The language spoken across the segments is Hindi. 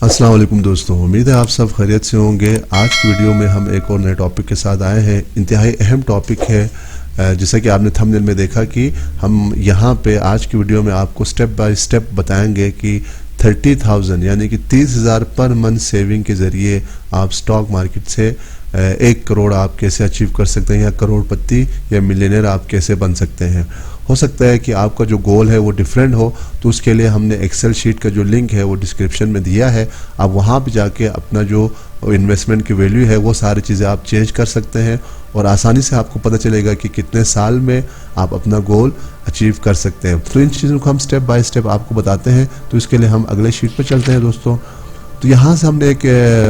अस्सलाम वालेकुम दोस्तों, उम्मीद है आप सब खैरियत से होंगे। आज की वीडियो में हम एक और नए टॉपिक के साथ आए हैं। इंतहाई अहम टॉपिक है, जैसा कि आपने थंबनेल में देखा कि हम यहाँ पे आज की वीडियो में आपको स्टेप बाय स्टेप बताएंगे कि 30,000 यानी कि 30,000 पर मंथ सेविंग के ज़रिए आप स्टॉक मार्केट से 1 करोड़ आप कैसे अचीव कर सकते हैं, या करोड़पति या मिलियनेयर आप कैसे बन सकते हैं। हो सकता है कि आपका जो गोल है वो डिफरेंट हो, तो उसके लिए हमने एक्सेल शीट का जो लिंक है वो डिस्क्रिप्शन में दिया है। आप वहाँ पे जाके अपना जो इन्वेस्टमेंट की वैल्यू है वो सारी चीज़ें आप चेंज कर सकते हैं और आसानी से आपको पता चलेगा कि कितने साल में आप अपना गोल अचीव कर सकते हैं। तो इन चीज़ों को हम स्टेप बाय स्टेप आपको बताते हैं। तो इसके लिए हम अगले शीट पर चलते हैं दोस्तों। तो यहाँ से हमने एक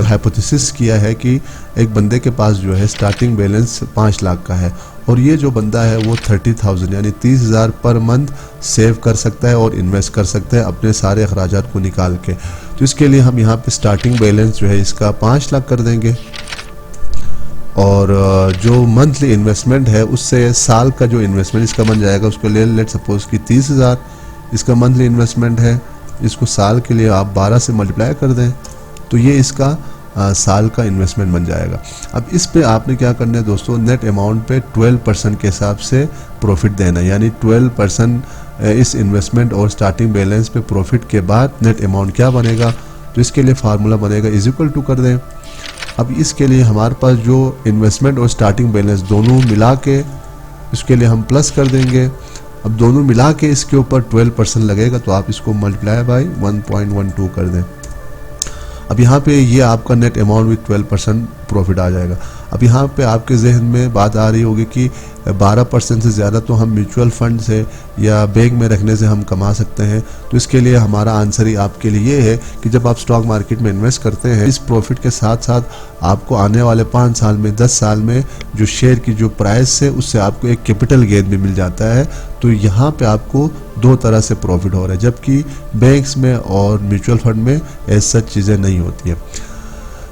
हाइपोथेसिस किया है कि एक बंदे के पास जो है स्टार्टिंग बैलेंस 5 लाख का है और ये जो बंदा है वो 30,000 यानी 30,000 पर मंथ सेव कर सकता है और इन्वेस्ट कर सकता है अपने सारे अखराजात को निकाल के। तो इसके लिए हम यहाँ पे स्टार्टिंग बैलेंस जो है इसका 5 लाख कर देंगे और जो मंथली इन्वेस्टमेंट है उससे साल का जो इन्वेस्टमेंट इसका बन जाएगा। उसको लेट सपोज कि 30,000 इसका मंथली इन्वेस्टमेंट है। इसको साल के लिए आप 12 से मल्टीप्लाई कर दें तो ये इसका साल का इन्वेस्टमेंट बन जाएगा। अब इस पे आपने क्या करना है दोस्तों, नेट अमाउंट पे 12% के हिसाब से प्रॉफिट देना है, यानी 12% इस इन्वेस्टमेंट और स्टार्टिंग बैलेंस पे प्रॉफिट के बाद नेट अमाउंट क्या बनेगा। तो इसके लिए फार्मूला बनेगा इज इक्वल टू कर दें। अब इसके लिए हमारे पास जो इन्वेस्टमेंट और स्टार्टिंग बैलेंस दोनों मिला के इसके लिए हम प्लस कर देंगे। अब दोनों मिला के इसके ऊपर 12% लगेगा तो आप इसको मल्टीप्लाई बाय 1.12 कर दें। अब यहाँ पे ये आपका नेट अमाउंट विथ 12% प्रॉफिट आ जाएगा। अब यहाँ पे आपके जहन में बात आ रही होगी कि 12% से ज़्यादा तो हम म्यूचुअल फंड से या बैंक में रखने से हम कमा सकते हैं। तो इसके लिए हमारा आंसर ही आपके लिए ये है कि जब आप स्टॉक मार्केट में इन्वेस्ट करते हैं, इस प्रॉफिट के साथ साथ आपको आने वाले 5 साल में 10 साल में जो शेयर की जो प्राइस है उससे आपको एक कैपिटल गेन भी मिल जाता है। तो यहाँ पे आपको 2 तरह से प्रॉफिट हो रहा है, जबकि बैंक्स में और म्यूचुअल फंड में ऐसी चीज़ें नहीं होती है।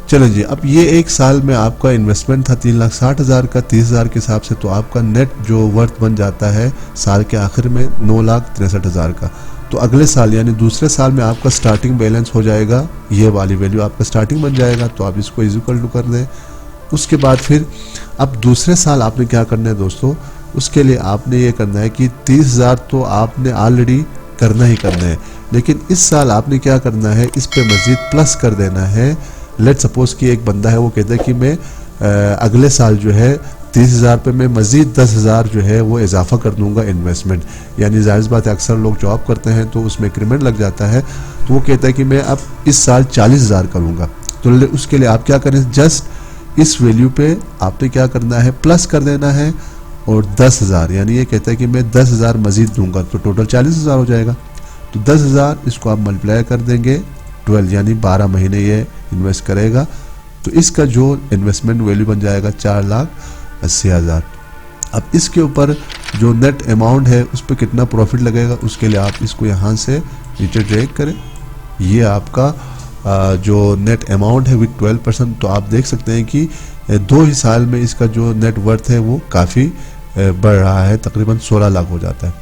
चलें जी, अब ये 1 साल में आपका इन्वेस्टमेंट था 3,60,000 का 30,000 के हिसाब से, तो आपका नेट जो वर्थ बन जाता है साल के आखिर में 9,63,000 का। तो अगले साल यानी दूसरे साल में आपका स्टार्टिंग बैलेंस हो जाएगा, ये वाली वैल्यू आपका स्टार्टिंग बन जाएगा। तो आप इसको इज इक्वल टू कर दें। उसके बाद फिर अब दूसरे साल आपने क्या करना है दोस्तों, उसके लिए आपने ये करना है कि 30,000 तो आपने ऑलरेडी करना ही करना है, लेकिन इस साल आपने क्या करना है, इस पे मज़ीद प्लस कर देना है। लेट सपोज कि एक बंदा है वो कहता है कि मैं अगले साल जो है 30,000 पे मैं मज़ीद 10,000 जो है वो इजाफा कर दूंगा इन्वेस्टमेंट। यानी जाहिर बात है अक्सर लोग जॉब करते हैं तो उसमें इंक्रीमेंट लग जाता है, तो वो कहता है कि मैं अब इस साल 40,000 करूँगा। तो उसके लिए आप क्या करें, जस्ट इस वैल्यू पे आपने क्या करना है, प्लस कर देना है और 10,000, यानी ये कहता है कि मैं 10,000 मज़ीद दूंगा तो टोटल 40,000 हो जाएगा। तो 10,000 इसको आप मल्टीप्लाई कर देंगे 12 यानी 12 महीने ये इन्वेस्ट करेगा। तो इसका जो इन्वेस्टमेंट वैल्यू बन जाएगा 4,80,000। अब इसके ऊपर जो नेट अमाउंट है उस पर कितना प्रॉफिट लगेगा, उसके लिए आप इसको यहाँ से नीचे ड्रैग करें। ये आपका जो नेट अमाउंट है विथ 12%। तो आप देख सकते हैं कि 2 ही साल में इसका जो नेट वर्थ है वो काफ़ी बढ़ रहा है, तकरीबन 16 लाख हो जाता है।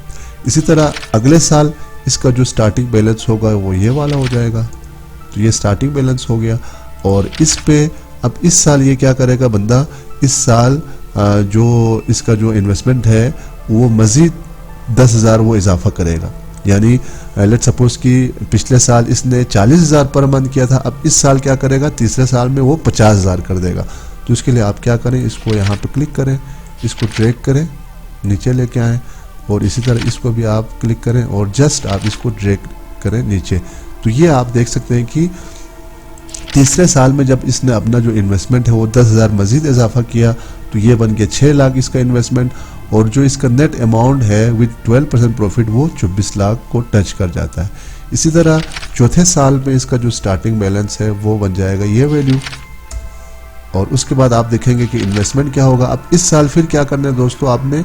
इसी तरह अगले साल इसका जो स्टार्टिंग बैलेंस होगा वो ये वाला हो जाएगा। तो ये स्टार्टिंग बैलेंस हो गया और इस पे अब इस साल ये क्या करेगा बंदा, इस साल जो इसका जो इन्वेस्टमेंट है वो मज़ीद 10,000 वो इजाफा करेगा। यानी लेट सपोज कि पिछले साल इसने 40,000 पर मंथ किया था, अब इस साल क्या करेगा, तीसरे साल में वो 50,000 कर देगा। तो इसके लिए आप क्या करें, इसको यहाँ पे क्लिक करें, इसको ड्रैग करें, नीचे लेके आएँ और इसी तरह इसको भी आप क्लिक करें और जस्ट आप इसको ड्रैग करें नीचे। तो ये आप देख सकते हैं कि तीसरे साल में जब इसने अपना जो इन्वेस्टमेंट है वो 10,000 मज़ीद इजाफा किया तो ये बन गया 6 लाख इसका इन्वेस्टमेंट, और जो इसका नेट अमाउंट है विद 12% प्रॉफिट वो 24 लाख को टच कर जाता है। इसी तरह चौथे साल में इसका जो स्टार्टिंग बैलेंस है वो बन जाएगा ये वैल्यू, और उसके बाद आप देखेंगे कि इन्वेस्टमेंट क्या होगा। अब इस साल फिर क्या करना है दोस्तों, आपने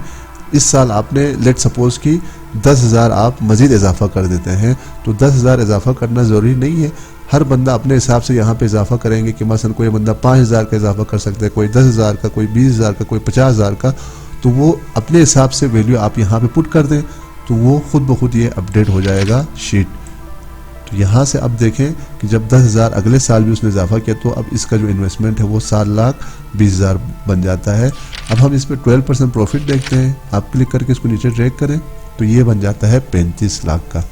इस साल आपने लेट सपोज कि 10,000 आप मज़ीद इजाफा कर देते हैं। तो 10,000 इजाफा करना ज़रूरी नहीं है, हर बंदा अपने हिसाब से यहाँ पे इजाफा करेंगे कि मसलन कोई बंदा 5,000 का इजाफा कर सकता है, कोई 10,000 का, कोई 20,000 का, कोई 50,000 का। तो वो अपने हिसाब से वैल्यू आप यहाँ पे पुट कर दें तो वो खुद ब खुद ये अपडेट हो जाएगा शीट। तो यहाँ से अब देखें कि जब 10,000 अगले साल भी उसने इजाफा किया तो अब इसका जो इन्वेस्टमेंट है वो 7,20,000 बन जाता है। अब हम इस पर 12% प्रॉफिट देखते हैं। आप क्लिक करके इसको नीचे ड्रैग करें तो ये बन जाता है 35 लाख का।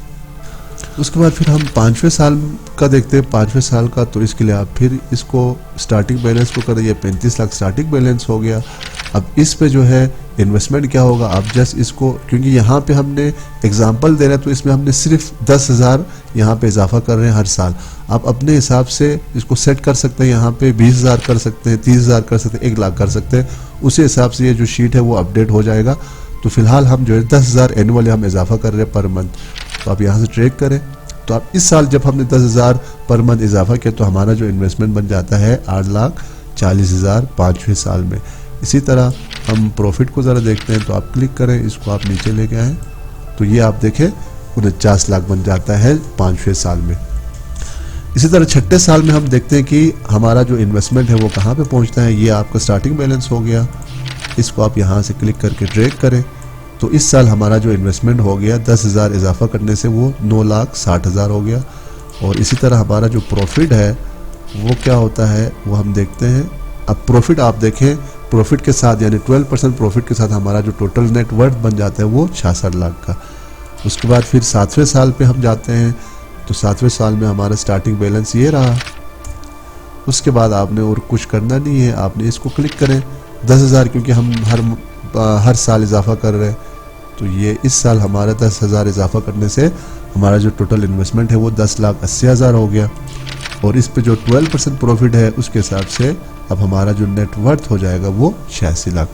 उसके बाद फिर हम 5वें साल का देखते हैं, 5वें साल का। तो इसके लिए आप फिर इसको स्टार्टिंग बैलेंस को करें, ये 35 लाख स्टार्टिंग बैलेंस हो गया। अब इस पे जो है इन्वेस्टमेंट क्या होगा, आप जस्ट इसको, क्योंकि यहाँ पे हमने एग्जांपल दे रहे हैं तो इसमें हमने सिर्फ 10,000 यहाँ पे इजाफा कर रहे हैं हर साल। आप अपने हिसाब से इसको सेट कर सकते हैं, यहाँ पे 20,000 कर सकते हैं, 30,000 कर सकते हैं, 1 लाख कर सकते हैं। उसी हिसाब से ये जो शीट है वो अपडेट हो जाएगा। तो फिलहाल हम जो है 10,000 एनुअली हम इजाफा कर रहे हैं पर मंथ। तो आप यहाँ से ट्रेक करें तो आप इस साल जब हमने 10,000 पर मंथ इजाफा किया तो हमारा जो इन्वेस्टमेंट बन जाता है 8,40,000 5वें साल में। इसी तरह हम प्रॉफिट को ज़रा देखते हैं। तो आप क्लिक करें, इसको आप नीचे लेके आएँ तो ये आप देखें 49 लाख बन जाता है 5वें साल में। इसी तरह 6ठे साल में हम देखते हैं कि हमारा जो इन्वेस्टमेंट है वो कहाँ पे पहुँचता है। ये आपका स्टार्टिंग बैलेंस हो गया। इसको आप यहाँ से क्लिक करके ड्रैग करें तो इस साल हमारा जो इन्वेस्टमेंट हो गया 10,000 इजाफा करने से वो 9,60,000 हो गया। और इसी तरह हमारा जो प्रॉफिट है वो क्या होता है वो हम देखते हैं। अब प्रॉफिट आप देखें, प्रॉफिट के साथ यानी 12% प्रॉफिट के साथ हमारा जो टोटल नेट वर्थ बन जाता है वो 66 लाख का। उसके बाद फिर 7वें साल पे हम जाते हैं तो 7वें साल में हमारा स्टार्टिंग बैलेंस ये रहा। उसके बाद आपने और कुछ करना नहीं है, आपने इसको क्लिक करें 10,000, क्योंकि हम हर साल इजाफा कर रहे हैं। तो ये इस साल हमारा 10,000 इजाफा करने से हमारा जो टोटल इन्वेस्टमेंट है वो 10,80,000 हो गया। और इस पे जो 12% प्रॉफिट है उसके हिसाब से अब हमारा जो नेट वर्थ हो जाएगा वो 86 लाख।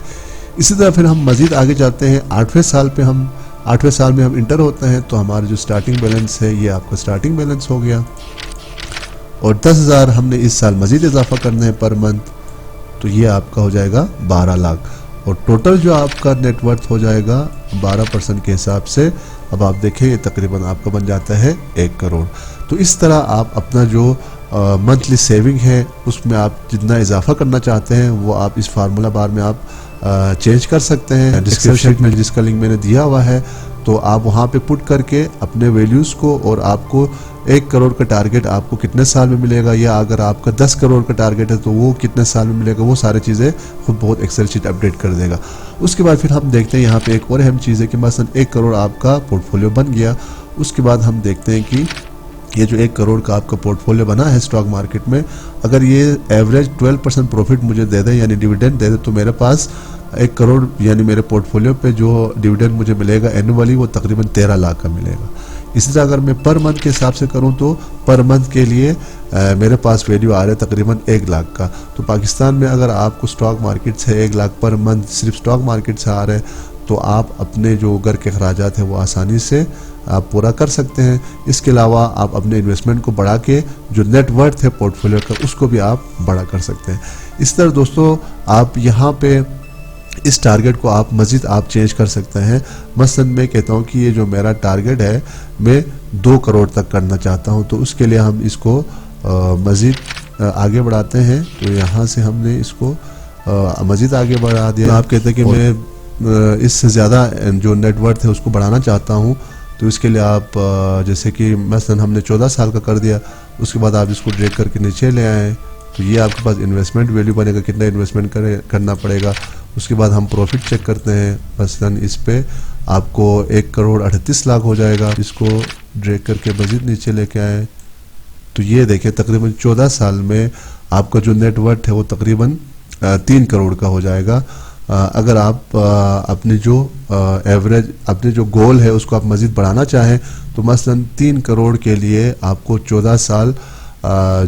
इसी तरह फिर हम मज़ीद आगे जाते हैं। 8वें साल में हम इंटर होते हैं तो हमारा जो स्टार्टिंग बैलेंस है ये आपका स्टार्टिंग बैलेंस हो गया। और 10,000 हमने इस साल मज़ीद इजाफा करना है पर मंथ, तो ये आपका हो जाएगा 12 लाख। और टोटल जो आपका नेटवर्थ हो जाएगा 12% के हिसाब से अब आप देखें ये तकरीबन आपका बन जाता है 1 करोड़। तो इस तरह आप अपना जो मंथली सेविंग है उसमें आप जितना इजाफा करना चाहते हैं वो आप इस फार्मूला बार में आप चेंज कर सकते हैं। डिस्क्रिप्शन में जिसका लिंक मैंने दिया हुआ है तो आप वहाँ पे पुट करके अपने वैल्यूज़ को, और आपको 1 करोड़ का टारगेट आपको कितने साल में मिलेगा, या अगर आपका 10 करोड़ का टारगेट है तो वो कितने साल में मिलेगा, वो सारी चीज़ें खुद बहुत एक्सेल शीट अपडेट कर देगा। उसके बाद फिर हम देखते हैं यहाँ पे एक और अहम चीज़ है कि मसलन 1 करोड़ आपका पोर्टफोलियो बन गया। उसके बाद हम देखते हैं कि ये जो 1 करोड़ का आपका पोर्टफोलियो बना है स्टॉक मार्केट में, अगर ये एवरेज 12% प्रॉफिट मुझे दे दे यानी डिविडेंड दे दे तो मेरे पास 1 करोड़ यानी मेरे पोर्टफोलियो पे जो डिविडेंड मुझे मिलेगा एनुअली वो तकरीबन 13 लाख का मिलेगा। इसी तरह अगर मैं पर मंथ के हिसाब से करूं तो पर मंथ के लिए मेरे पास वैल्यू आ रहा है तकरीबन 1 लाख का। तो पाकिस्तान में अगर आपको स्टॉक मार्केट से 1 लाख पर मंथ सिर्फ स्टॉक मार्केट से आ रहे हैं तो आप अपने जो घर के अखराजात है वो आसानी से आप पूरा कर सकते हैं। इसके अलावा आप अपने इन्वेस्टमेंट को बढ़ा के जो नेट वर्थ है पोर्टफोलियो का उसको भी आप बड़ा कर सकते हैं। इस तरह दोस्तों आप यहाँ पे इस टारगेट को आप मज़ीद आप चेंज कर सकते हैं। मसलन मैं कहता हूँ कि ये जो मेरा टारगेट है मैं 2 करोड़ तक करना चाहता हूँ, तो उसके लिए हम इसको मज़ीद आगे बढ़ाते हैं। तो यहाँ से हमने इसको मज़ीद आगे बढ़ा दिया। आप कहते हैं कि मैं इससे ज़्यादा जो नेटवर्थ है उसको बढ़ाना चाहता हूँ, तो इसके लिए आप जैसे कि मसलन हमने 14 साल का कर दिया, उसके बाद आप इसको ड्रैग करके नीचे ले आएँ तो ये आपके पास इन्वेस्टमेंट वैल्यू बनेगा, कितना इन्वेस्टमेंट करना पड़ेगा। उसके बाद हम प्रॉफिट चेक करते हैं, मसलन इस पे आपको 1 करोड़ 38 लाख हो जाएगा। इसको ड्रैग करके मज़ीद नीचे लेके आए तो ये देखिए तकरीबन 14 साल में आपका जो नेटवर्थ है वो तकरीबन 3 करोड़ का हो जाएगा। अगर आप अपनी जो एवरेज अपने जो गोल है उसको आप मज़ीद बढ़ाना चाहें तो मसलन 3 करोड़ के लिए आपको 14 साल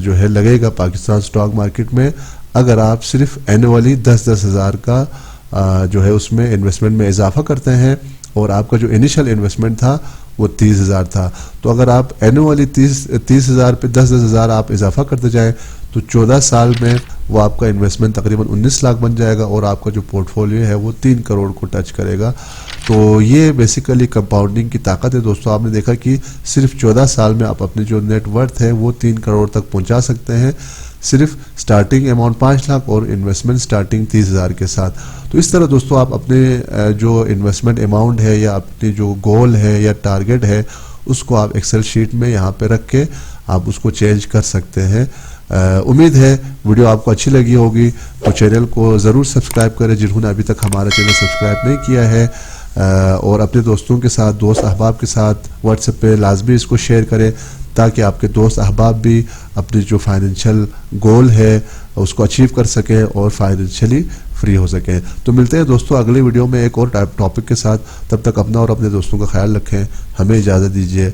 जो है लगेगा पाकिस्तान स्टॉक मार्केट में। अगर आप सिर्फ एनुअली 10-10 हज़ार का जो है उसमें इन्वेस्टमेंट में इजाफा करते हैं और आपका जो इनिशियल इन्वेस्टमेंट था वो 30,000 था, तो अगर आप एनुअली 30,000 पे 10-10 हज़ार आप इजाफा करते जाएं तो 14 साल में वो आपका इन्वेस्टमेंट तकरीबन 19 लाख बन जाएगा और आपका जो पोर्टफोलियो है वो 3 करोड़ को टच करेगा। तो ये बेसिकली कंपाउंडिंग की ताकत है दोस्तों। आपने देखा कि सिर्फ 14 साल में आप अपने जो नेटवर्थ है वो 3 करोड़ तक पहुंचा सकते हैं, सिर्फ स्टार्टिंग अमाउंट 5 लाख और इन्वेस्टमेंट स्टार्टिंग 30,000 के साथ। तो इस तरह दोस्तों आप अपने जो इन्वेस्टमेंट अमाउंट है या अपनी जो गोल है या टारगेट है उसको आप एक्सेल शीट में यहाँ पे रख के आप उसको चेंज कर सकते हैं। उम्मीद है वीडियो आपको अच्छी लगी होगी, तो चैनल को ज़रूर सब्सक्राइब करें जिन्होंने अभी तक हमारा चैनल सब्सक्राइब नहीं किया है, और अपने दोस्तों के साथ, दोस्त अहबाब के साथ व्हाट्सएप पे लाजमी इसको शेयर करें ताकि आपके दोस्त अहबाब भी अपनी जो फाइनेंशियल गोल है उसको अचीव कर सकें और फाइनेंशियली फ्री हो सकें। तो मिलते हैं दोस्तों अगली वीडियो में एक और टॉपिक के साथ। तब तक अपना और अपने दोस्तों का ख्याल रखें। हमें इजाज़त दीजिए।